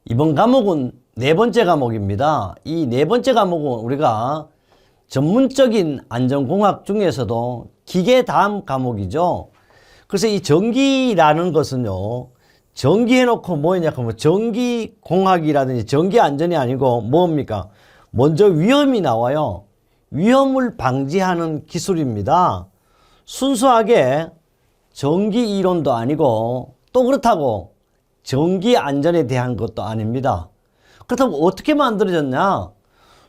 이번 과목은 네 번째 과목입니다. 이 네 번째 과목은 우리가 전문적인 안전공학 중에서도 기계 다음 과목이죠. 그래서 이 전기라는 것은요, 전기 해놓고 뭐냐 하면 전기공학이라든지 전기안전이 아니고 뭡니까? 먼저 위험이 나와요. 위험을 방지하는 기술입니다. 순수하게 전기 이론도 아니고 또 그렇다고 전기 안전에 대한 것도 아닙니다. 그렇다면 어떻게 만들어졌냐?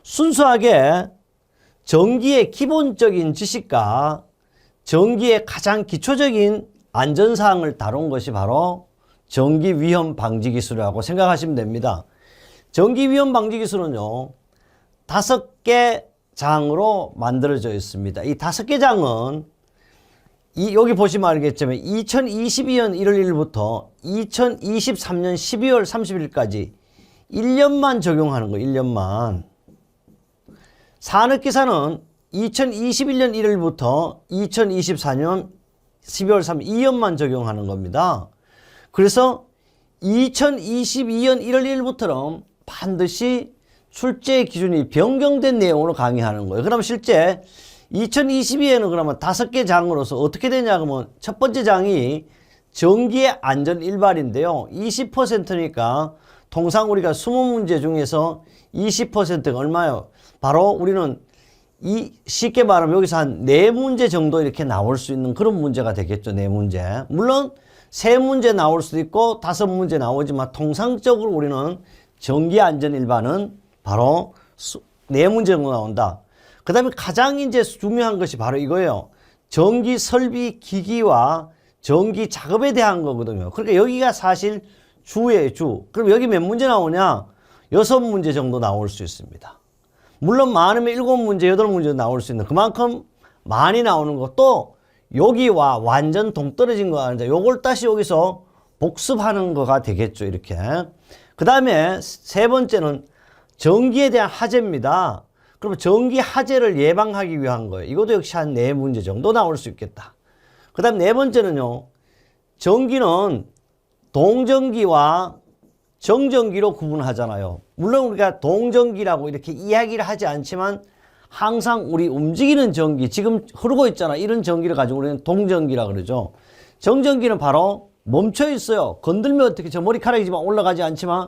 순수하게 전기의 기본적인 지식과 전기의 가장 기초적인 안전사항을 다룬 것이 바로 전기 위험 방지 기술이라고 생각하시면 됩니다. 전기 위험 방지 기술은요, 5개 장으로 만들어져 있습니다. 이 5개 장은 여기 보시면 알겠지만 2022년 1월 1일부터 2023년 12월 30일까지 1년만 적용하는 거예요. 1년만. 산업기사는 2021년 1일부터 2024년 12월 3일 2년만 적용하는 겁니다. 그래서 2022년 1월 1일부터는 반드시 출제 기준이 변경된 내용으로 강의하는 거예요. 그럼 실제 2022에는 그러면 5개 장으로서 어떻게 되냐 그러면 첫 번째 장이 전기의 안전 일반인데요. 20%니까 통상 우리가 20문제 중에서 20%가 얼마요? 바로 우리는 쉽게 말하면 여기서 한 4문제 정도 이렇게 나올 수 있는 그런 문제가 되겠죠. 4문제. 물론 3문제 나올 수도 있고 5문제 나오지만 통상적으로 우리는 전기 안전 일반은 바로 4문제 정도 나온다. 그 다음에 가장 이제 중요한 것이 바로 이거예요. 전기 설비 기기와 전기 작업에 대한 거거든요. 그러니까 여기가 사실 주예요, 주. 그럼 여기 몇 문제 나오냐? 6문제 정도 나올 수 있습니다. 물론 많으면 7문제, 8문제 나올 수 있는 그만큼 많이 나오는 것도 여기와 완전 동떨어진 거 아닌데 요걸 다시 여기서 복습하는 거가 되겠죠, 이렇게. 그 다음에 세 번째는 전기에 대한 하재입니다. 그럼 전기 하재를 예방하기 위한 거예요. 이것도 역시 한 4문제 정도 나올 수 있겠다. 그 다음 네 번째는요, 전기는 동전기와 정전기로 구분하잖아요. 물론 우리가 동전기라고 이렇게 이야기를 하지 않지만 항상 우리 움직이는 전기, 지금 흐르고 있잖아. 이런 전기를 가지고 우리는 동전기라 그러죠. 정전기는 바로 멈춰 있어요. 건들면 어떻게 저 머리카락이지만 올라가지 않지만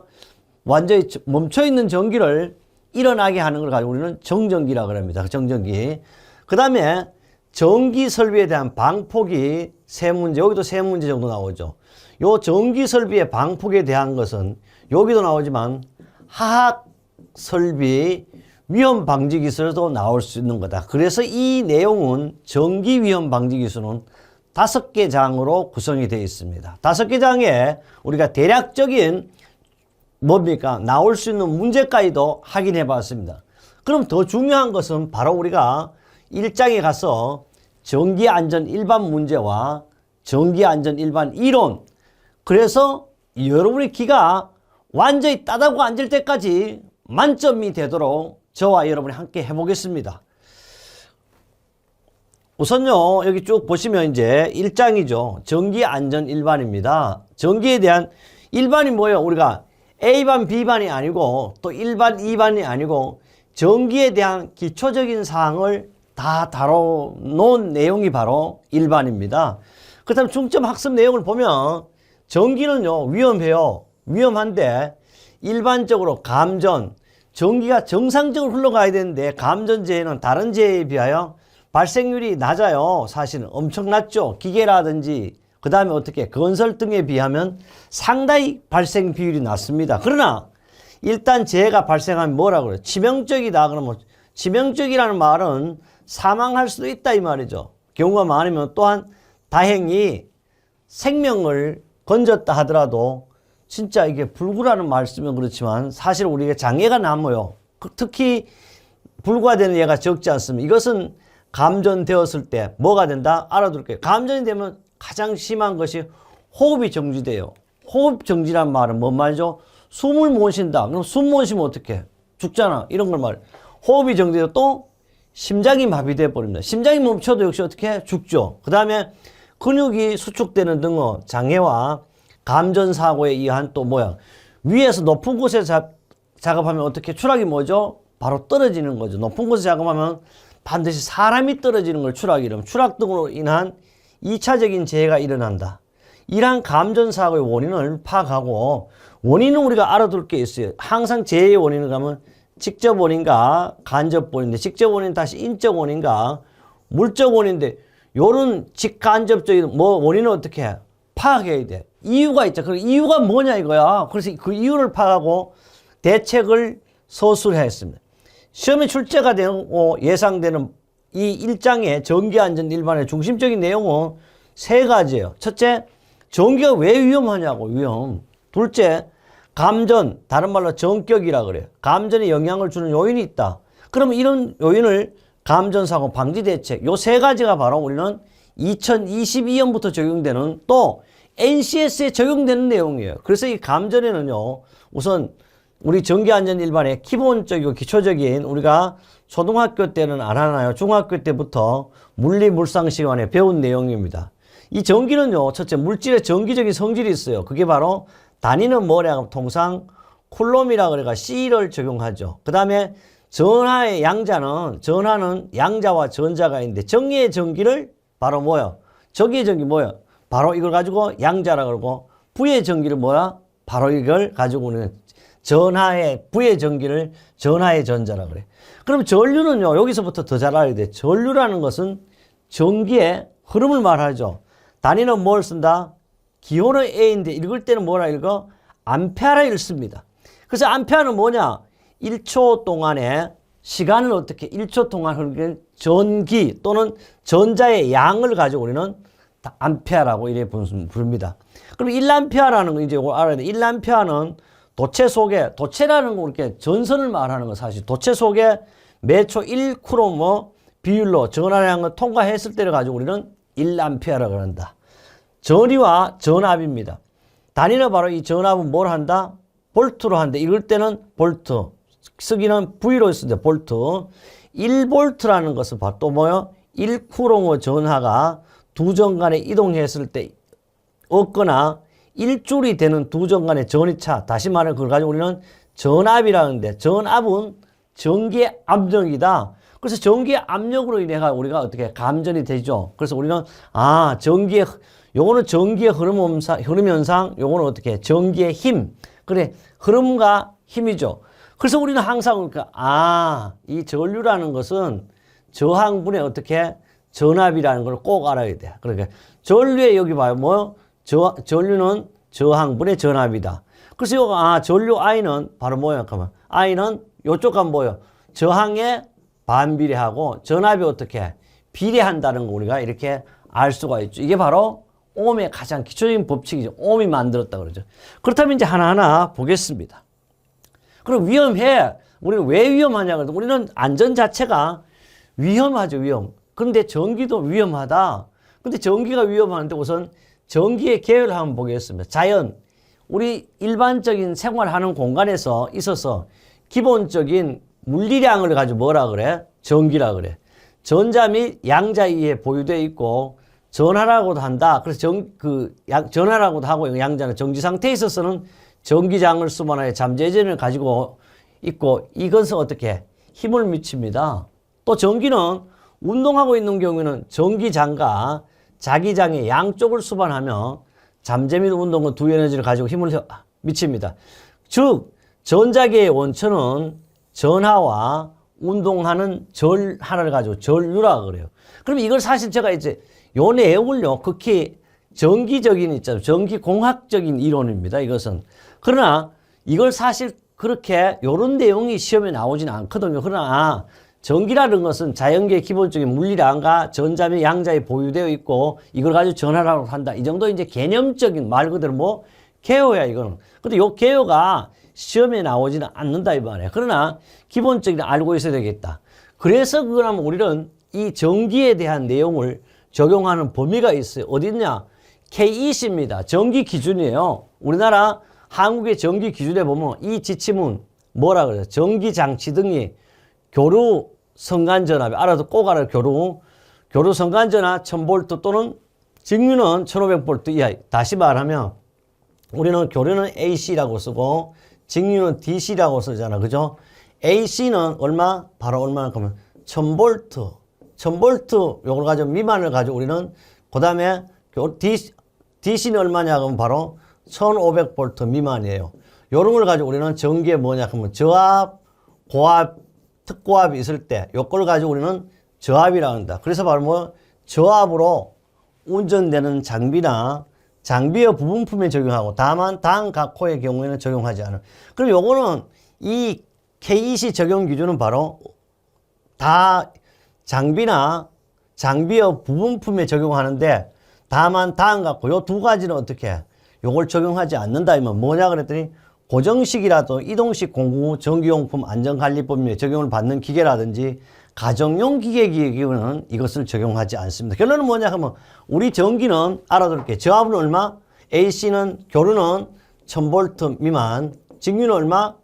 완전히 멈춰 있는 전기를 일어나게 하는 걸 가지고 우리는 정전기라 그럽니다. 정전기. 그 다음에 전기 설비에 대한 방폭이 3문제, 여기도 3문제 정도 나오죠. 요 전기 설비의 방폭에 대한 것은 여기도 나오지만 화학 설비 위험 방지 기술도 나올 수 있는 거다. 그래서 이 내용은 전기 위험 방지 기술은 5개 장으로 구성이 되어 있습니다. 5개 장에 우리가 대략적인 뭡니까? 나올 수 있는 문제까지도 확인해 봤습니다. 그럼 더 중요한 것은 바로 우리가 1장에 가서 전기안전 일반 문제와 전기안전 일반 이론, 그래서 여러분의 귀가 완전히 따다고 앉을 때까지 만점이 되도록 저와 여러분이 함께 해보겠습니다. 우선요, 여기 쭉 보시면 이제 1장이죠. 전기안전 일반입니다. 전기에 대한 일반이 뭐예요? 우리가 A반, B반이 아니고 또 1반, 2반이 아니고 전기에 대한 기초적인 사항을 다 다뤄놓은 내용이 바로 1반입니다. 그렇다면 중점 학습 내용을 보면 전기는요, 위험해요. 위험한데 일반적으로 감전, 전기가 정상적으로 흘러가야 되는데 감전재해는 다른 재해에 비하여 발생률이 낮아요. 사실은 엄청 낮죠. 기계라든지 그 다음에 어떻게 건설 등에 비하면 상당히 발생 비율이 낮습니다. 그러나 일단 재해가 발생하면 뭐라 그래요? 치명적이다. 그러면 치명적이라는 말은 사망할 수도 있다 이 말이죠. 경우가 많으면 또한 다행히 생명을 건졌다 하더라도 진짜 이게 불구라는 말 쓰면 그렇지만 사실 우리가 장애가 남아요. 특히 불구되는 예가 적지 않습니다. 이것은 감전되었을 때 뭐가 된다? 알아둘게요. 감전이 되면 가장 심한 것이 호흡이 정지돼요. 호흡 정지란 말은 뭔 말이죠? 숨을 못 쉰다. 그럼 숨 못 쉬면 어떡해? 죽잖아. 이런 걸 말. 호흡이 정지되고 또 심장이 마비돼 버립니다. 심장이 멈춰도 역시 어떻게 해? 죽죠. 그 다음에 근육이 수축되는 등의 장애와 감전사고에 의한 또 뭐야? 위에서 높은 곳에서 작업하면 어떻게 추락이 뭐죠? 바로 떨어지는 거죠. 높은 곳에서 작업하면 반드시 사람이 떨어지는 걸 추락이라면 추락 등으로 인한 2차적인 재해가 일어난다. 이러한 감전사고의 원인을 파악하고 원인은 우리가 알아둘 게 있어요. 항상 재해의 원인을 가면 직접 원인과 간접 원인인데 직접 원인 다시 인적 원인과 물적 원인인데 요런 직간접적인 원인을 어떻게 해? 파악해야 돼. 이유가 있죠. 그 이유가 뭐냐 이거야. 그래서 그 이유를 파악하고 대책을 서술해야 했습니다. 시험에 출제가 되고 예상되는 이 1장의 전기안전 일반의 중심적인 내용은 3가지예요. 첫째, 전기가 왜 위험하냐고, 위험. 둘째, 감전, 다른 말로 전격이라 그래요. 감전에 영향을 주는 요인이 있다. 그러면 이런 요인을 감전사고 방지 대책, 요 3가지가 바로 우리는 2022년부터 적용되는 또 NCS에 적용되는 내용이에요. 그래서 이 감전에는요, 우선 우리 전기안전 일반의 기본적이고 기초적인 우리가 초등학교 때는 안 하나요? 중학교 때부터 물리 물상 시간에 배운 내용입니다. 이 전기는요, 첫째 물질의 전기적인 성질이 있어요. 그게 바로 단위는 뭐냐? 통상 쿨롬이라 그래가 C를 적용하죠. 그 다음에 전하의 전하는 양자와 전자가 있는데 정의의 전기를 바로 뭐야? 적의 전기 뭐야? 바로 이걸 가지고 양자라 그러고 부의 전기를 뭐야? 바로 이걸 가지고 우리는 전하의 부의 전기를 전하의 전자라 그래. 그럼 전류는요, 여기서부터 더 잘 알아야 돼. 전류라는 것은 전기의 흐름을 말하죠. 단위는 뭘 쓴다? 기호는 A인데 읽을 때는 뭐라 읽어? 암페아라 읽습니다. 그래서 암페아는 뭐냐? 1초 동안의 시간을 어떻게 1초 동안 흐르는 전기 또는 전자의 양을 가지고 우리는 암페아라고 이래 부릅니다. 그럼 1암페아라는 거 이제 알아야 돼. 1암페아는 도체 속에, 도체라는 거 이렇게 전선을 말하는 거 사실. 도체 속에 매초 1쿠롬 비율로 전하량을 통과했을 때를 가지고 우리는 1암페아라고 한다. 전위와 전압입니다. 단위는 바로 이 전압은 뭘 한다? 볼트로 한다. 읽을 때는 볼트. 쓰기는 V로 쓰는데 볼트. 1볼트라는 것은 또 뭐요? 1쿠롬의 전하가 두 전 간에 이동했을 때 없거나 1줄이 되는 두 전 간의 전위차. 다시 말해 그걸 가지고 우리는 전압이라는데 전압은 전기의 압력이다. 그래서 전기의 압력으로 인해 우리가 어떻게 감전이 되죠. 그래서 우리는 요거는 전기의 흐름 현상, 요거는 어떻게 전기의 힘. 그래, 흐름과 힘이죠. 그래서 우리는 항상 이 전류라는 것은 저항분의 어떻게 전압이라는 걸 꼭 알아야 돼. 그러니까 전류에 여기 봐요. 전류는 저항분의 전압이다. 그래서 전류 I는 바로 뭐야? I는 요쪽 가면 뭐예요? 저항에 반비례하고 전압이 어떻게 비례한다는 거 우리가 이렇게 알 수가 있죠. 이게 바로 옴의 가장 기초적인 법칙이죠. 옴이 만들었다 그러죠. 그렇다면 이제 하나하나 보겠습니다. 그럼 위험해. 우리는 왜 위험하냐? 그래도 우리는 안전 자체가 위험하죠, 위험. 그런데 전기도 위험하다. 근데 전기가 위험한데 우선 전기의 계열을 한번 보겠습니다. 자연, 우리 일반적인 생활하는 공간에서 있어서 기본적인 물리량을 가지고 뭐라 그래? 전기라 그래. 전자 및 양자에 보유되어 있고 전하라고도 한다. 그래서 전하라고도 하고 양자는 정지 상태에 있어서는 전기장을 수반하여 잠재전을 가지고 있고 이것은 어떻게 힘을 미칩니다. 또 전기는 운동하고 있는 경우에는 전기장과 자기장의 양쪽을 수반하며 잠재 및 운동은 두 에너지를 가지고 힘을 미칩니다. 즉 전자계의 원천은 전하와 운동하는 절 하나를 가지고 전류라 그래요. 그럼 이걸 사실 제가 이제 요 내용을요 극히 전기적인 있잖아요. 전기공학적인 이론입니다. 이것은. 그러나 이걸 사실 그렇게 요런 내용이 시험에 나오지는 않거든요. 그러나 전기라는 것은 자연계의 기본적인 물리량과 전자 및 양자에 보유되어 있고 이걸 가지고 전하라고 한다. 이 정도 이제 개념적인 말 그대로 개요야 이거는. 근데 요 개요가 시험에 나오지는 않는다 이 말이에요. 그러나 기본적인 알고 있어야 되겠다. 그래서 그러면 우리는 이 전기에 대한 내용을 적용하는 범위가 있어요. 어디 있냐? K20입니다. 전기 기준이에요. 우리나라 한국의 전기 기준에 보면 이 지침은 뭐라 그래요? 전기 장치 등이 교류 성간전압, 알아도 꼭 알아요. 교류 성간전압 1000V 또는 직류는 1500V 이하. 다시 말하면 우리는 교류는 AC라고 쓰고 직류는 DC라고 쓰잖아. 그죠? AC는 얼마? 바로 얼마나 그러면 1000V. 1000V 요걸 가지고 미만을 가지고 우리는 그다음에 DC는 얼마냐 그러면 바로 1500V 미만이에요. 요런 걸 가지고 우리는 전기에 뭐냐 그러면 저압, 고압, 특고압이 있을 때 요걸 가지고 우리는 저압이라고 한다. 그래서 바로 뭐 저압으로 운전되는 장비나 장비의 부분품에 적용하고 다만 당 각호의 경우에는 적용하지 않아. 그럼 요거는 이 KEC 적용 기준은 바로 다 장비나 장비의 부분품에 적용하는데 다만 당 각호 요 두 가지는 어떻게 해? 요걸 적용하지 않는다 이면 뭐냐 그랬더니 고정식이라도 이동식 공구 전기용품 안전관리법에 적용을 받는 기계라든지 가정용 기계는 이것을 적용하지 않습니다. 결론은 뭐냐 하면 우리 전기는 알아둘게. 저압은 얼마? AC는 교류는 1000V 미만, 직류는 얼마?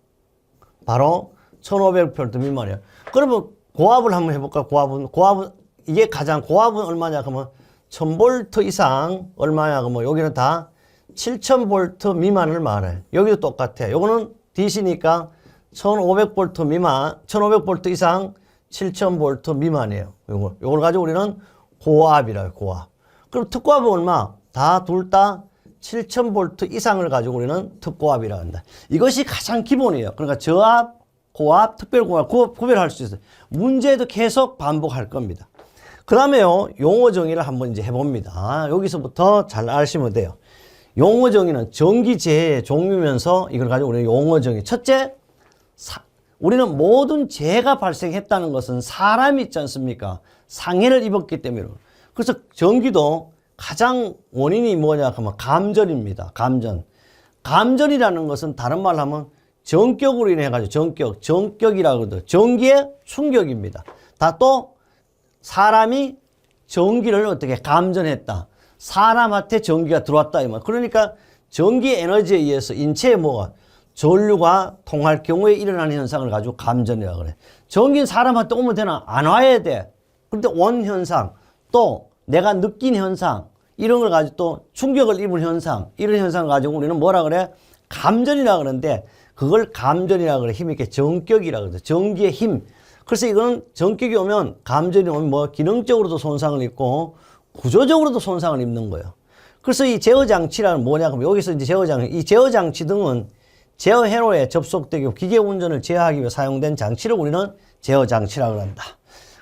바로 1500V 미만이에요. 그러면 고압을 한번 해볼까? 고압은 이게 가장 고압은 얼마냐 그러면 1000V 이상 얼마냐 그러면 여기는 다 7000V 미만을 말해. 여기도 똑같아. 요거는 DC니까 1500V 미만, 1500V 이상 7000V 미만이에요. 요걸 가지고 우리는 고압이라요, 고압. 그럼 특고압은 얼마? 둘 다 7000V 이상을 가지고 우리는 특고압이라고 한다. 이것이 가장 기본이에요. 그러니까 저압, 고압, 특별고압 구별할 수 있어요. 문제도 계속 반복할 겁니다. 그 다음에요, 용어 정의를 한번 이제 해봅니다. 여기서부터 잘 아시면 돼요. 용어 정의는 전기재해의 종류면서 이걸 가지고 우리는 용어 정의. 첫째, 우리는 모든 재해가 발생했다는 것은 사람이 있지 않습니까? 상해를 입었기 때문에. 그래서 전기도 가장 원인이 뭐냐 하면 감전입니다. 감전. 감전이라는 것은 다른 말로 하면 전격으로 인해 가지고 전격이라고 하거든요. 전기의 충격입니다. 다 또 사람이 전기를 어떻게 감전했다. 사람한테 전기가 들어왔다 이 말. 그러니까 전기 에너지에 의해서 인체에 뭐가 전류가 통할 경우에 일어나는 현상을 가지고 감전이라고 그래. 전기는 사람한테 오면 되나? 안 와야 돼. 그런데 온 현상, 또 내가 느낀 현상, 이런 걸 가지고 또 충격을 입은 현상, 이런 현상을 가지고 우리는 뭐라 그래? 감전이라고 그러는데 그걸 감전이라고 그래. 힘있게 전격이라고 그래. 전기의 힘. 그래서 이거는 전격이 오면 감전이 오면 뭐 기능적으로도 손상을 입고 구조적으로도 손상을 입는 거예요. 그래서 이 제어장치라는 뭐냐 그러면 여기서 이제 이 제어장치 등은 제어 회로에 접속되고 기계 운전을 제어하기 위해 사용된 장치를 우리는 제어장치라고 한다.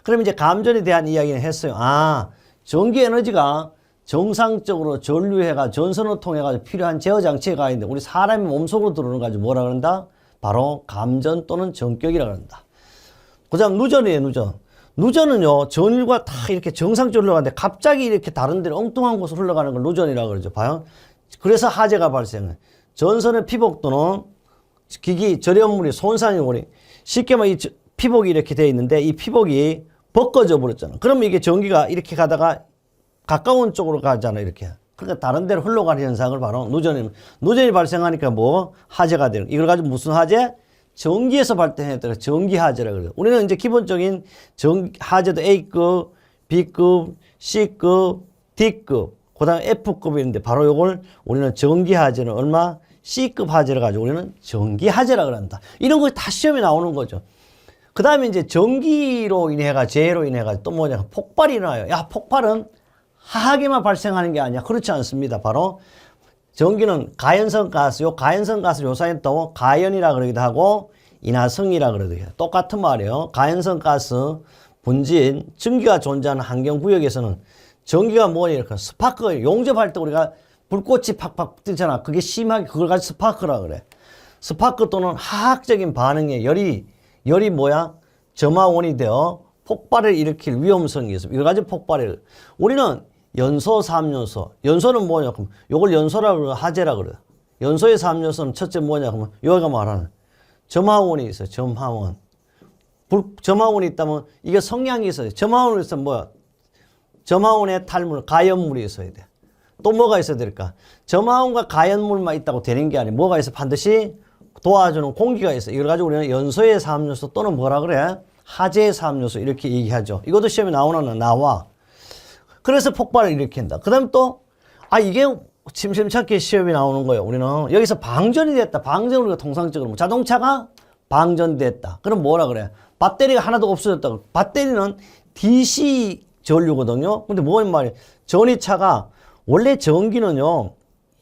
그럼 이제 감전에 대한 이야기는 했어요. 전기 에너지가 정상적으로 전류해가 전선을 통해 가지고 필요한 제어장치가 있는데 우리 사람의 몸속으로 들어오는 가지고 뭐라 그런다? 바로 감전 또는 전격이라고 한다. 그다음 누전이에요, 누전. 누전은요, 전류가 다 이렇게 정상적으로 흘러가는데 갑자기 이렇게 다른 데로 엉뚱한 곳으로 흘러가는 걸 누전이라고 그러죠. 봐요. 그래서 화재가 발생해. 전선의 피복 또는 기기 절연물이 손상이 오니 쉽게 말해 이 피복이 이렇게 되어 있는데 이 피복이 벗겨져 버렸잖아. 그러면 이게 전기가 이렇게 가다가 가까운 쪽으로 가잖아, 이렇게. 그러니까 다른 데로 흘러가는 현상을 바로 누전이 발생하니까 뭐 화재가 되는. 이걸 가지고 무슨 화재? 전기에서 발생했다가 전기 화재라고 그래요. 우리는 이제 기본적인 화재도 A급, B급, C급, D급, 그 다음에 F급이 있는데 바로 이걸 우리는 전기 화재는 얼마? C급 화재를 가지고 우리는 전기 화재라고 한다. 이런 거 다 시험에 나오는 거죠. 그 다음에 이제 전기로 인해가 재해로 인해가 또 뭐냐? 폭발이 일어나요. 야, 폭발은 화학에만 발생하는 게 아니야. 그렇지 않습니다. 바로 전기는 가연성 가스, 요 가연성 가스 요사이는 또 가연이라 그러기도 하고 인화성이라 그러기도 해요. 똑같은 말이에요. 가연성 가스 분진, 전기가 존재하는 환경 구역에서는 전기가 뭐냐 이렇게 스파크 용접할 때 우리가 불꽃이 팍팍 뜨잖아. 그게 심하게 그걸 가지고 스파크라 그래. 스파크 또는 화학적인 반응에 열이 뭐야? 점화원이 되어 폭발을 일으킬 위험성이 있어. 이걸 가지고 폭발을. 우리는 연소 3요소. 연소는 뭐냐? 그럼 요걸 연소라고 그러고 화재라 그래요. 연소의 3요소는 첫째 뭐냐? 그러면 여기가 말하는 점화원이 있어요. 점화원. 점화원이 있다면 이게 성향이 있어요. 점화원이 있으면 뭐야? 점화원에 탈물, 가연물이 있어야 돼. 또 뭐가 있어야 될까? 점화원과 가연물만 있다고 되는 게 아니고 뭐가 있어? 반드시 도와주는 공기가 있어. 이걸 가지고 우리는 연소의 3요소 또는 뭐라 그래? 화재의 3요소 이렇게 얘기하죠. 이것도 시험에 나와. 그래서 폭발을 일으킨다. 그 다음에 또, 이게 심심찮게 시험이 나오는 거예요. 우리는 여기서 방전이 됐다. 방전 우리가 통상적으로 뭐 자동차가 방전됐다. 그럼 뭐라 그래? 배터리가 하나도 없어졌다. 배터리는 DC 전류거든요. 근데 뭔 말이에요? 전기차가 원래 전기는요.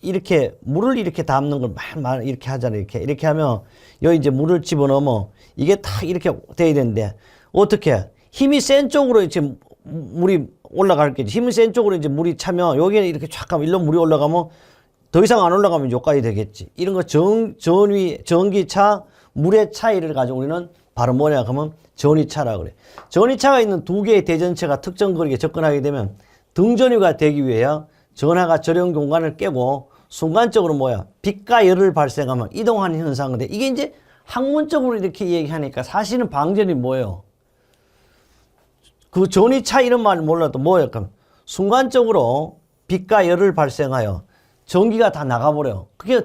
이렇게 물을 이렇게 담는 걸 막 이렇게 하잖아요. 이렇게 하면 여기 이제 물을 집어넣으면 이게 딱 이렇게 돼야 되는데 어떻게 힘이 센 쪽으로 이제 물이 올라갈겠지. 힘이 센 쪽으로 이제 물이 차면 여기에 이렇게 쫙 가면 일로 물이 올라가면 더 이상 안 올라가면 여기까지 되겠지. 이런 거 전기차 물의 차이를 가지고 우리는 바로 뭐냐 하면 전위차라 그래. 전위차가 있는 두 개의 대전체가 특정 거리에 접근하게 되면 등전위가 되기 위해 전하가 절연 공간을 깨고 순간적으로 뭐야 빛과 열을 발생하면 이동하는 현상인데 이게 이제 학문적으로 이렇게 얘기하니까 사실은 방전이 뭐예요? 그 전위차 이런 말 몰라도 뭐예요? 그럼 순간적으로 빛과 열을 발생하여 전기가 다 나가버려요. 그게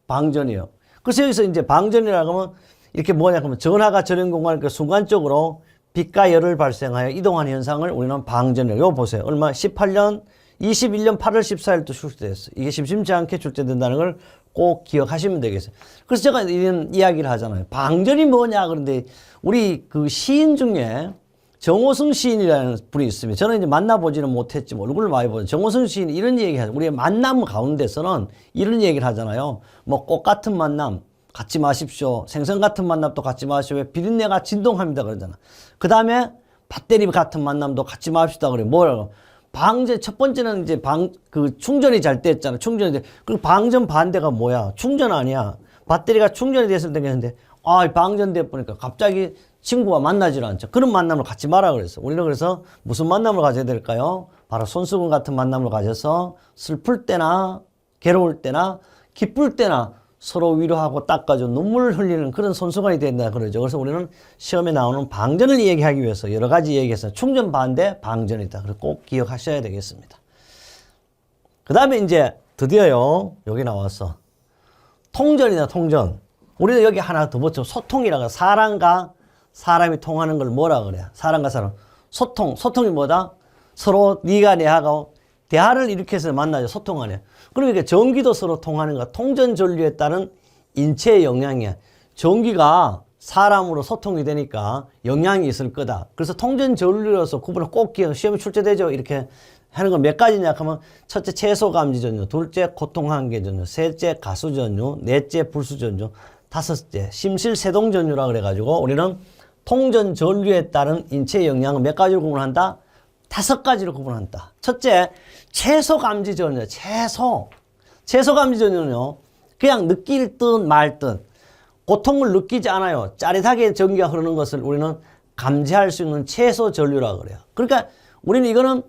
방전이에요. 그래서 여기서 이제 방전이라고 하면 이렇게 뭐냐 하면 전하가 절연 공간을 순간적으로 빛과 열을 발생하여 이동하는 현상을 우리는 방전이라고. 이거 보세요. 얼마 21년 8월 14일 또 출제됐어요. 이게 심심치 않게 출제된다는 걸 꼭 기억하시면 되겠어요. 그래서 제가 이런 이야기를 하잖아요. 방전이 뭐냐 그런데 우리 그 시인 중에 정호승 시인이라는 분이 있습니다. 저는 이제 만나보지는 못했지만 얼굴을 많이 보죠. 정호승 시인이 이런 얘기 하죠. 우리의 만남 가운데서는 이런 얘기를 하잖아요. 뭐 꽃 같은 만남 갖지 마십시오. 생선 같은 만남도 갖지 마십시오. 비린내가 진동합니다 그러잖아. 그 다음에 배터리 같은 만남도 갖지 맙시다 그래. 뭐라고? 방전 첫 번째는 이제 충전이 잘 됐잖아. 충전이 돼. 그 방전 반대가 뭐야? 충전 아니야. 배터리가 충전이 됐을 때 했는데 방전돼 보니까 갑자기 친구와 만나질 않죠. 그런 만남을 갖지 마라 그랬어. 우리는 그래서 무슨 만남을 가져야 될까요? 바로 손수건 같은 만남을 가져서 슬플 때나 괴로울 때나 기쁠 때나 서로 위로하고 닦아줘 눈물을 흘리는 그런 손수건이 된다 그러죠. 그래서 우리는 시험에 나오는 방전을 얘기하기 위해서 여러 가지 얘기해서 충전 반대 방전이다. 그래서 꼭 기억하셔야 되겠습니다. 그 다음에 이제 드디어요 여기 나왔어. 통전이다 통전. 우리는 여기 하나 더 붙여 소통이라고. 사람과 사람이 통하는 걸 뭐라 그래? 사람과 사람 소통이 뭐다? 서로 네가 내하고 대화를 일으켜서 만나죠. 소통하네. 그러니까 전기도 서로 통하는 거야. 통전 전류에 따른 인체의 영향이야. 전기가 사람으로 소통이 되니까 영향이 있을 거다. 그래서 통전 전류로서 구분을 꼭 기억. 시험에 출제되죠. 이렇게 하는 건 몇 가지냐 하면 첫째 채소 감지 전류, 둘째 고통 한계 전류, 셋째 가수 전류, 넷째 불수 전류, 다섯째 심실 세동 전류라 그래가지고 우리는 통전 전류에 따른 인체 영향을 몇 가지로 구분한다? 5가지로 구분한다. 첫째, 채소 감지 전류. 채소 감지 전류는요, 그냥 느낄 듯 말 듯, 고통을 느끼지 않아요. 짜릿하게 전기가 흐르는 것을 우리는 감지할 수 있는 채소 전류라고 그래요. 그러니까 우리는 이거는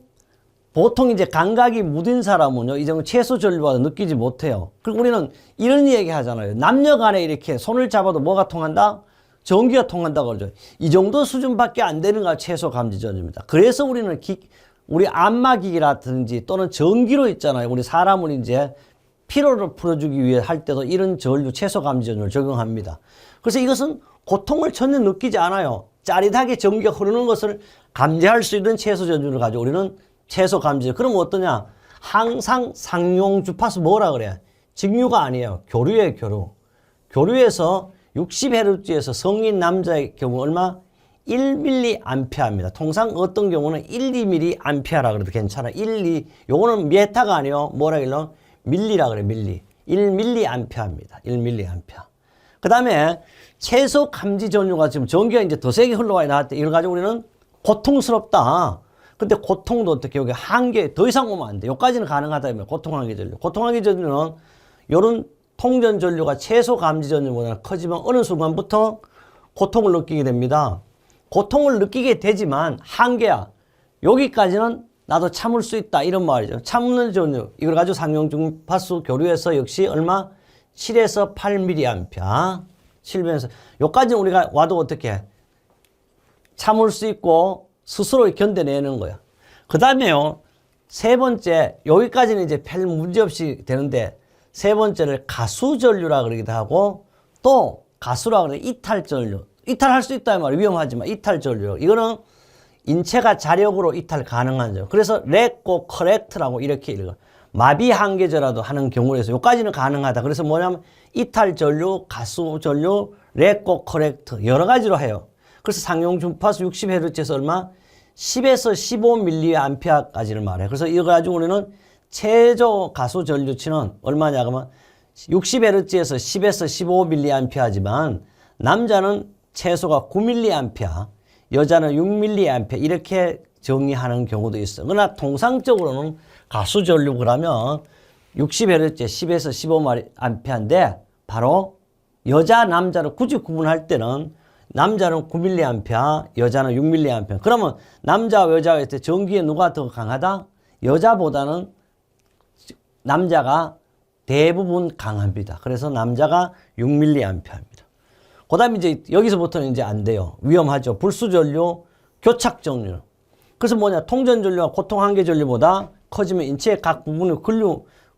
보통 이제 감각이 무딘 사람은요, 이 정도 채소 전류와도 느끼지 못해요. 그리고 우리는 이런 얘기 하잖아요. 남녀 간에 이렇게 손을 잡아도 뭐가 통한다? 전기가 통한다고 그러죠. 이 정도 수준밖에 안 되는 가 채소 감지 전류입니다. 그래서 우리는 우리 안마기기라든지 또는 전기로 있잖아요. 우리 사람은 이제 피로를 풀어주기 위해 할 때도 이런 전류, 채소 감지 전류를 적용합니다. 그래서 이것은 고통을 전혀 느끼지 않아요. 짜릿하게 전기가 흐르는 것을 감지할 수 있는 채소 전류를 가지고 우리는 채소 감지. 그러면 어떠냐? 항상 상용 주파수 뭐라 그래? 직류가 아니에요. 교류예요, 교류. 교류에서 60Hz에서 성인 남자의 경우 얼마? 1mA입니다. 통상 어떤 경우는 1, 2mA라 그래도 괜찮아. 1, 2. 요거는 메타가 아니에요. 뭐라 그래요? 밀리라 그래, 밀리. 1mA입니다. 1mA. 그 다음에 채소 감지 전류가 지금 전기가 이제 더 세게 흘러와야 나왔대. 이걸 가지고 우리는 고통스럽다. 근데 고통도 어떻게 여기 한계 더 이상 오면 안 돼. 여기까지는 가능하다면 고통 한계 전류. 고통 한계 전류는 요런 통전 전류가 채소 감지 전류보다 커지면 어느 순간부터 고통을 느끼게 됩니다. 고통을 느끼게 되지만 한계야. 여기까지는 나도 참을 수 있다. 이런 말이죠. 참는 전류. 이걸 가지고 상용 주파수 교류에서 역시 얼마? 7에서 8mA. 7에서 여기까지는 우리가 와도 어떻게 참을 수 있고 스스로 견뎌내는 거야. 그 다음에요. 세 번째, 여기까지는 이제 별 문제 없이 되는데 세 번째를 가수전류라 그러기도 하고 또 가수라 그래 이탈전류. 이탈할 수 있다 말이야. 위험하지만 이탈전류. 이거는 인체가 자력으로 이탈 가능한 점. 그래서 레고 커렉트라고 이렇게 읽어. 마비 한계저라도 하는 경우에서 요까지는 가능하다. 그래서 뭐냐면 이탈 전류, 가수 전류, 레코 커렉트 여러 가지로 해요. 그래서 상용 주파수 60Hz에서 얼마? 10에서 15mA까지를 말해요. 그래서 이거 가지고 우리는 최저 가수 전류치는 얼마냐 그러면 60Hz에서 10에서 15mA지만 남자는 최소가 9mA, 여자는 6mA 이렇게 정의하는 경우도 있어요. 그러나 통상적으로는 가수 전류 그러면 60Hz 10에서 15mA인데 바로 여자 남자를 굳이 구분할 때는 남자는 9mA, 여자는 6mA. 그러면 남자와 여자가 있을 때 전기에 누가 더 강하다? 여자보다는 남자가 대부분 강합니다. 그래서 남자가 6mA입니다. 그 다음에 이제 여기서부터는 이제 안 돼요. 위험하죠. 불수전류, 교착전류. 그래서 뭐냐, 통전전류와 고통한계전류보다 커지면 인체의 각 부분의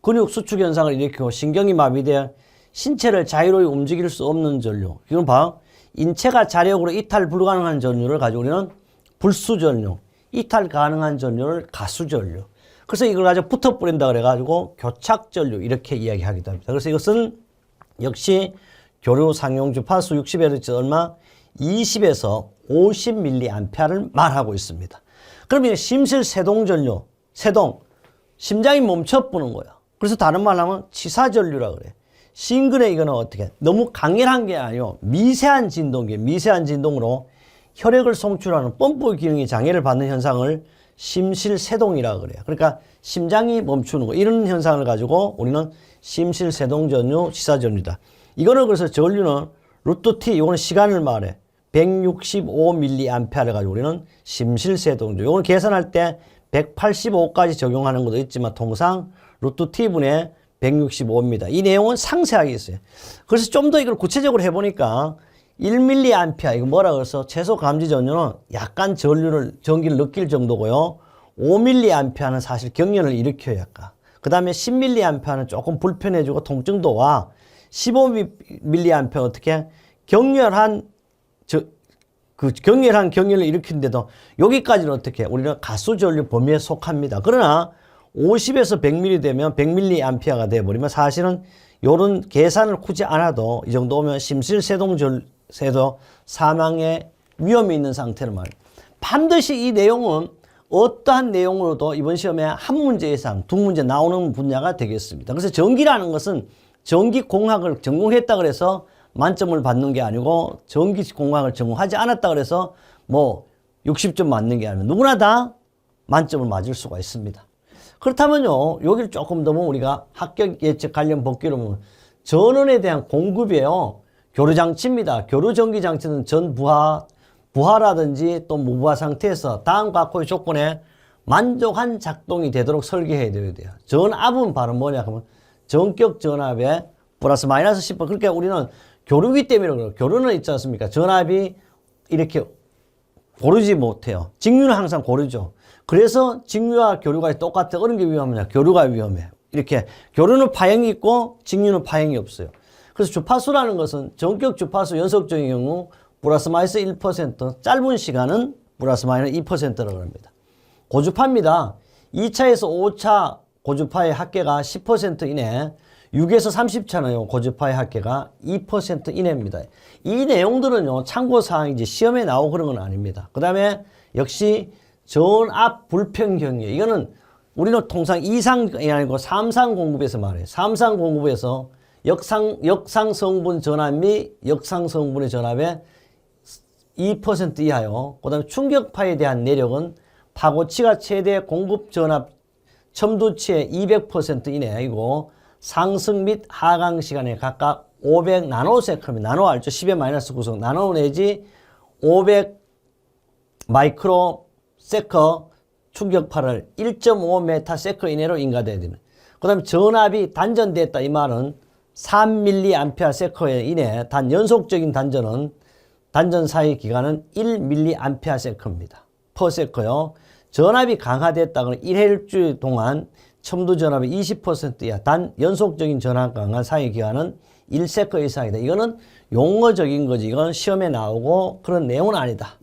근육 수축 현상을 일으키고 신경이 마비되어 신체를 자유로이 움직일 수 없는 전류. 이건 봐. 인체가 자력으로 이탈 불가능한 전류를 가지고 우리는 불수전류, 이탈 가능한 전류를 가수전류. 그래서 이걸 가지고 붙어버린다 그래가지고 교착전류 이렇게 이야기하기도 합니다. 그래서 이것은 역시 교류 상용 주파수 60Hz 얼마? 20에서 50mA를 말하고 있습니다. 그러면 심실 세동전류, 세동, 심장이 멈춰보는 거야. 그래서 다른 말로 하면 치사전류라 그래. 심근의 이거는 어떻게? 너무 강렬한 게 아니고 미세한 진동이에요. 미세한 진동으로 혈액을 송출하는 펌프 기능이 장애를 받는 현상을 심실세동이라고 그래요. 그러니까 심장이 멈추는 거 이런 현상을 가지고 우리는 심실세동전류, 치사전류다. 이거는 그래서 전류는 루트 T, 이거는 시간을 말해. 165mA를 가지고 우리는 심실세동전류. 이거는 계산할 때 185까지 적용하는 것도 있지만 통상 루트 T분의 165입니다. 이 내용은 상세하게 있어요. 그래서 좀 더 이걸 구체적으로 해보니까 1mA, 이거 뭐라 그래서 최소 감지 전류는 약간 전기를 느낄 정도고요. 5mA는 사실 경련을 일으켜요, 약간. 그 다음에 10mA는 조금 불편해지고 통증도 와. 15mA 어떻게? 경련한 경련을 일으키는데도 여기까지는 어떻게? 우리는 가수 전류 범위에 속합니다. 그러나 50에서 100mA 되면 100mA가 돼버리면 사실은 요런 계산을 굳이 안 해도 이 정도 오면 심실세동전류도 사망의 위험이 있는 상태를 말해요. 반드시 이 내용은 어떠한 내용으로도 이번 시험에 한 문제 이상, 두 문제 나오는 분야가 되겠습니다. 그래서 전기라는 것은 전기공학을 전공했다 그래서 만점을 받는 게 아니고 전기공학을 전공하지 않았다 그래서 뭐 60점 맞는 게 아니고 누구나 다 만점을 맞을 수가 있습니다. 그렇다면요, 여기를 조금 더 우리가 합격 예측 관련 복귀로 보면 전원에 대한 공급이에요. 교류장치입니다. 교류전기장치는 부하라든지 또 무부하 상태에서 다음 각호의 조건에 만족한 작동이 되도록 설계해야 돼요. 전압은 바로 뭐냐 하면 전격 전압에 플러스 마이너스 10%. 그러니까 우리는 교류기 때문에 그래요. 교류는 있지 않습니까? 전압이 이렇게 고르지 못해요. 직류는 항상 고르죠. 그래서 직류와 교류가 똑같아. 어느 게 위험하냐? 교류가 위험해. 이렇게 교류는 파형이 있고 직류는 파형이 없어요. 그래서 주파수라는 것은 전격 주파수 연속적인 경우 플러스 마이너스 1%, 짧은 시간은 플러스 마이너스 2%라고 합니다. 고주파입니다. 2차에서 5차 고주파의 합계가 10% 이내, 6에서 30차는 고주파의 합계가 2% 이내입니다. 이 내용들은요, 참고사항이지 시험에 나오고 그런 건 아닙니다. 그 다음에 역시 전압 불평경이에요. 이거는 우리는 통상 2상이 아니고 3상 공급에서 말해요. 3상 공급에서 역상 성분 전압 및 역상 성분의 전압의 2% 이하요. 그 다음에 충격파에 대한 내력은 파고치가 최대 공급 전압 첨두치의 200% 이내이고 상승 및 하강 시간에 각각 500 나노세컨, 나노 알죠? 10의 마이너스 9성, 나노 내지 500 마이크로 세커 충격파를 1.5 메타세커 이내로 인가돼야 됩니다. 그 다음에 전압이 단전됐다 이 말은 3mA 이내 단 연속적인 단전 사이 기간은 1mA입니다. 퍼세커요. 전압이 강화됐다고는 1일주일 동안 첨두 전압이 20% 이하 단 연속적인 전압 강화 사이 기간은 1세커 이상이다. 이거는 용어적인 거지. 이건 시험에 나오고 그런 내용은 아니다.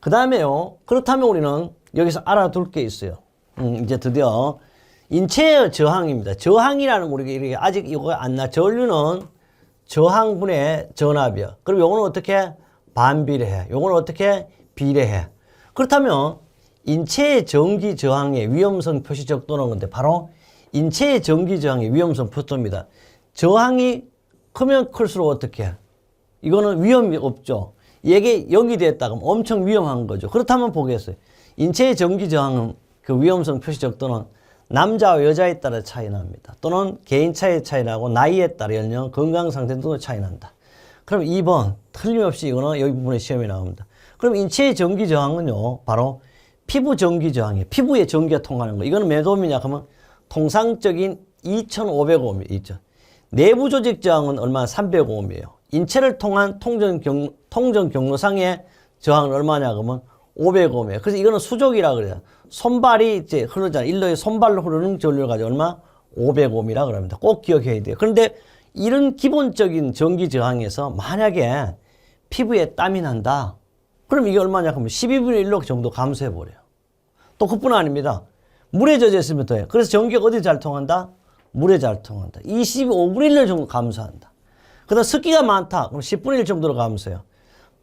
그 다음에요. 그렇다면 우리는 여기서 알아둘 게 있어요. 이제 드디어 인체의 저항입니다. 저항이라는 우리가 이렇게 아직 이거 안 나. 전류는 저항분의 전압이야. 그럼 요거는 어떻게 반비례해? 요거는 어떻게 비례해? 그렇다면 인체의 전기 저항의 위험성 표시 적도는 건데 바로 인체의 전기 저항의 위험성 표도입니다. 저항이 크면 클수록 어떻게 해? 이거는 위험이 없죠. 이게 0이 됐다 그러면 엄청 위험한 거죠. 그렇다면 보겠어요. 인체의 전기 저항은 그 위험성 표시 적도는 남자와 여자에 따라 차이 납니다. 또는 개인차에 차이 나고 나이에 따라 연령, 건강 상태도 차이 난다. 그럼 2번 틀림없이 이거는 여기 부분에 시험에 나옵니다. 그럼 인체의 전기 저항은요. 바로 피부 전기 저항이에요. 피부에 전기가 통하는 거. 이거는 몇 옴이냐 하면 통상적인 2500옴이 있죠. 내부 조직 저항은 얼마나 300옴이에요. 인체를 통한 통전 경로상의 저항은 얼마냐 그러면 500옴이에요. 그래서 이거는 수족이라 그래요. 손발이 이제 흐르잖아요. 일로에 손발로 흐르는 전류를 가지고 얼마? 500옴이라 그럽니다. 꼭 기억해야 돼요. 그런데 이런 기본적인 전기 저항에서 만약에 피부에 땀이 난다. 그럼 이게 얼마냐 하면 12분의 1로 정도 감소해버려요. 또 그뿐 아닙니다. 물에 젖어 있으면 더해요. 그래서 전기가 어디 잘 통한다? 물에 잘 통한다. 25분의 1 정도 감소한다. 그 다음 습기가 많다. 그럼 10분의 1 정도로 감소해요.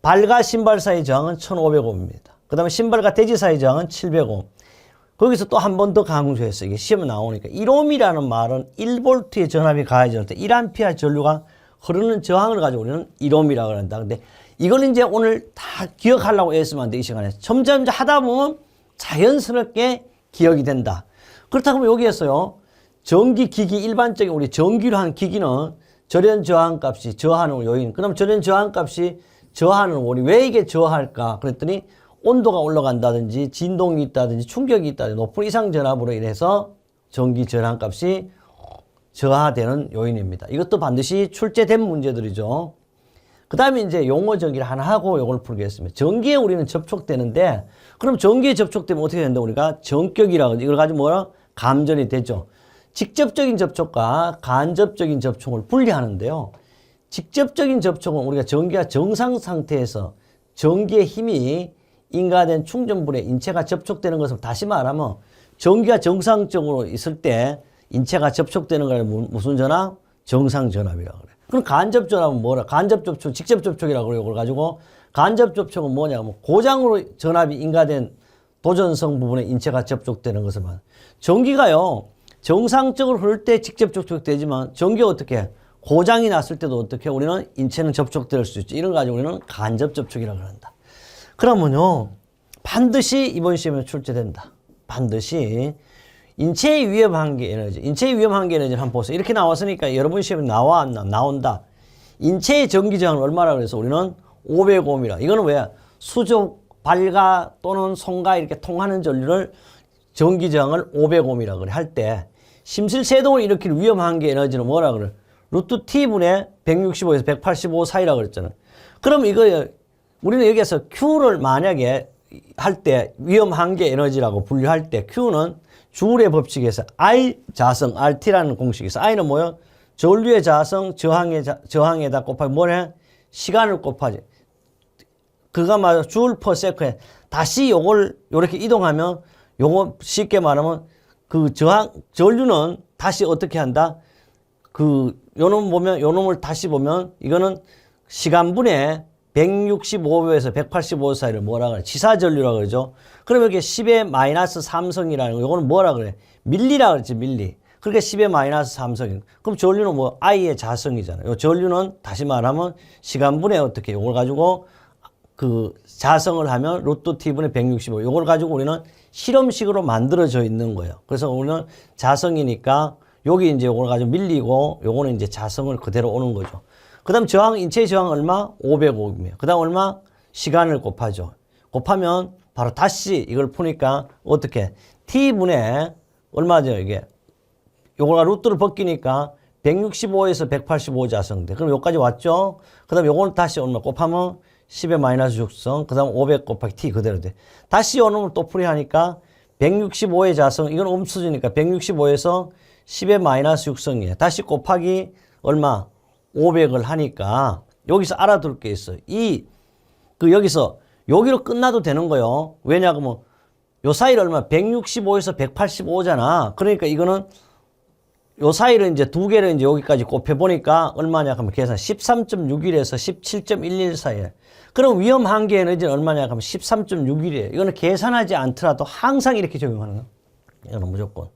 발과 신발 사이 저항은 1500옴입니다. 그 다음에 신발과 대지 사이 저항은 700옴. 거기서 또 한 번 더 강조했어요. 이게 시험에 나오니까. 1옴이라는 말은 1볼트의 전압이 가해질 때 1A 전류가 흐르는 저항을 가지고 우리는 1옴이라고 한다. 근데 이걸 이제 오늘 다 기억하려고 했으면 안 돼, 이 시간에. 점점 하다 보면 자연스럽게 기억이 된다. 그렇다고 여기에서요, 전기기기, 일반적인 우리 전기로 한 기기는 절연 저항 값이 저하는 요인. 그럼 절연 저항 값이 저하는 원리. 왜 이게 저하할까? 그랬더니 온도가 올라간다든지 진동이 있다든지 충격이 있다든지 높은 이상 전압으로 인해서 전기 저항 값이 저하되는 요인입니다. 이것도 반드시 출제된 문제들이죠. 그 다음에 이제 용어 전기를 하나 하고 이걸 풀겠습니다. 전기에 우리는 접촉되는데, 그럼 전기에 접촉되면 어떻게 된다? 우리가 전격이라고, 이걸 가지고 뭐라? 감전이 되죠. 직접적인 접촉과 간접적인 접촉을 분리하는데요. 직접적인 접촉은 우리가 전기가 정상 상태에서 전기의 힘이 인가된 충전분에 인체가 접촉되는 것을 다시 말하면 전기가 정상적으로 있을 때 인체가 접촉되는 걸 무슨 전압? 정상 전압이라고 그래요. 그럼 간접 전압은 뭐라? 간접 접촉, 직접 접촉이라고 그래요. 이걸 가지고 간접 접촉은 뭐냐면 고장으로 전압이 인가된 도전성 부분에 인체가 접촉되는 것을 말해요. 전기가요, 정상적으로 흐를 때 직접 접촉되지만 전기가 어떻게 해? 고장이 났을 때도 어떻게 해? 우리는 인체는 접촉될 수 있죠. 이런 거 가지고 우리는 간접 접촉이라고 한다. 그러면요, 반드시 이번 시험에 출제된다. 반드시 인체의 위험 한계 에너지, 인체의 위험 한계 에너지를 한번 보세요. 이렇게 나왔으니까 여러분 시험에 나와 안 나온다. 인체의 전기 저항은 얼마라 그래서 우리는 500옴이라. 이거는 왜? 수족, 발과 또는 손과 이렇게 통하는 전류를 전기 저항을 500옴이라 그래. 할 때 심실세동을 일으킬 위험 한계 에너지는 뭐라 그래? 루트 T분의 165에서 185 사이라고 그랬잖아. 그럼 이거 우리는 여기에서 Q를 만약에 할 때 위험 한계 에너지라고 분류할 때 Q는 주울의 법칙에서 I 자성 RT라는 공식이 있어. I는 뭐요? 전류의 자성 저항에다 곱하기 뭐래? 시간을 곱하지. 그가 말해 주울 퍼 세컨에 다시 요걸 요렇게 이동하면 요거 쉽게 말하면 그 전류는 다시 어떻게 한다? 그 요놈 보면 요놈을 다시 보면 이거는 시간분에 165에서 185 사이를 뭐라 그래? 지사전류라고 그러죠. 그럼 여기 10의 마이너스 3성이라는 거, 요거는 뭐라 그래? 밀리라고 그랬지, 밀리. 그러니까 10의 마이너스 3성이. 그럼 전류는 뭐, I의 자성이잖아요. 요 전류는 다시 말하면 시간분에 어떻게, 요걸 가지고 그 자성을 하면 루트 T분의 165. 요걸 가지고 우리는 실험식으로 만들어져 있는 거예요. 그래서 우리는 자성이니까 여기 이제 요걸 가지고 밀리고 요거는 이제 자성을 그대로 오는 거죠. 그 다음 저항, 인체의 저항 얼마? 505입니다. 그 다음 얼마? 시간을 곱하죠. 곱하면 바로 다시 이걸 푸니까 어떻게? T분의 얼마죠, 이게? 요거가 루트를 벗기니까 165에서 185 자성돼. 그럼 여기까지 왔죠? 그 다음 요거는 다시 얼마? 곱하면 10의 마이너스 6성, 그 다음 500 곱하기 T 그대로 돼. 다시 요 놈을 또 풀이하니까 165의 자성, 이건 음수지니까 165에서 10의 마이너스 6성이에요. 다시 곱하기 얼마? 500을 하니까 여기서 알아둘 게 있어요. 여기서 여기로 끝나도 되는 거요. 왜냐하면 요 사이를 얼마? 165에서 185잖아. 그러니까 이거는 요 사이를 이제 두 개를 이제 여기까지 곱해보니까 얼마냐 하면 계산 13.61에서 17.11 사이에. 그럼 위험 한계 에너지는 얼마냐 하면 13.61이에요. 이거는 계산하지 않더라도 항상 이렇게 적용하는 거야. 이거는 무조건.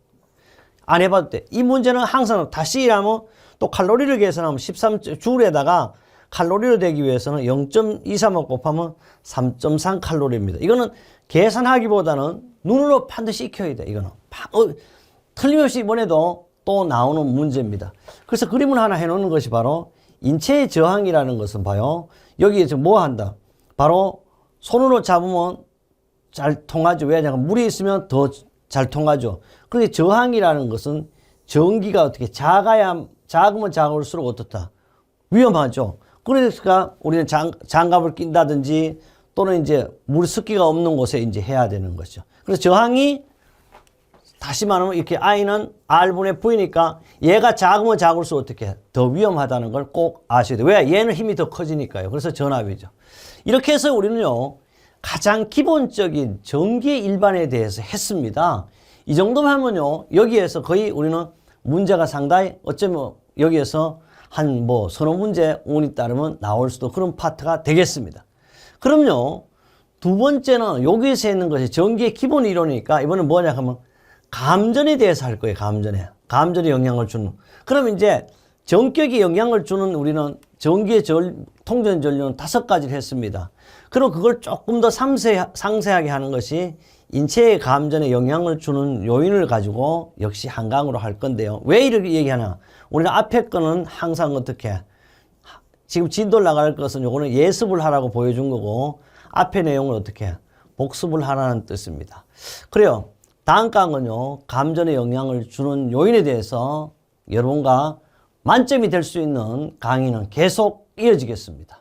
안 해봐도 돼. 이 문제는 항상 다시 일하면 또 칼로리를 계산하면 13줄에다가 칼로리로 되기 위해서는 0.23을 곱하면 3.3 칼로리입니다. 이거는 계산하기보다는 눈으로 반드시 익혀야 돼. 이거는 틀림없이 이번에도 또 나오는 문제입니다. 그래서 그림을 하나 해놓는 것이 바로 인체의 저항이라는 것은 봐요. 여기에서 뭐 한다? 바로 손으로 잡으면 잘 통하죠. 왜냐하면 물이 있으면 더 잘 통하죠. 그런데 저항이라는 것은 전기가 어떻게 작으면 작을수록 어떻다? 위험하죠. 그러니까 우리는 장갑을 낀다든지 또는 이제 물 습기가 없는 곳에 이제 해야 되는 거죠. 그래서 저항이 다시 말하면 이렇게 I는 R분의 V니까 얘가 작으면 작을수록 어떻게 더 위험하다는 걸 꼭 아셔야 돼요. 왜? 얘는 힘이 더 커지니까요. 그래서 전압이죠. 이렇게 해서 우리는요, 가장 기본적인 전기의 일반에 대해서 했습니다. 이 정도만 하면요, 여기에서 거의 우리는 문제가 상당히 어쩌면 여기에서 한 뭐 서너 문제 운이 따르면 나올 수도 그런 파트가 되겠습니다. 그럼요, 두 번째는 여기에서 있는 것이 전기의 기본 이론이니까 이번엔 뭐냐 하면 감전에 대해서 할 거예요. 감전에 영향을 주는. 그럼 이제 전격에 영향을 주는 우리는 전기의 통전 전류는 5가지를 했습니다. 그럼 그걸 조금 더 상세하게 하는 것이 인체의 감전에 영향을 주는 요인을 가지고 역시 한 강으로 할 건데요. 왜 이렇게 얘기하나? 우리는 앞에 거는 항상 어떻게 지금 진도를 나갈 것은 요거는 예습을 하라고 보여준 거고 앞에 내용을 어떻게 복습을 하라는 뜻입니다. 그래요. 다음 강은요, 감전에 영향을 주는 요인에 대해서 여러분과 만점이 될 수 있는 강의는 계속 이어지겠습니다.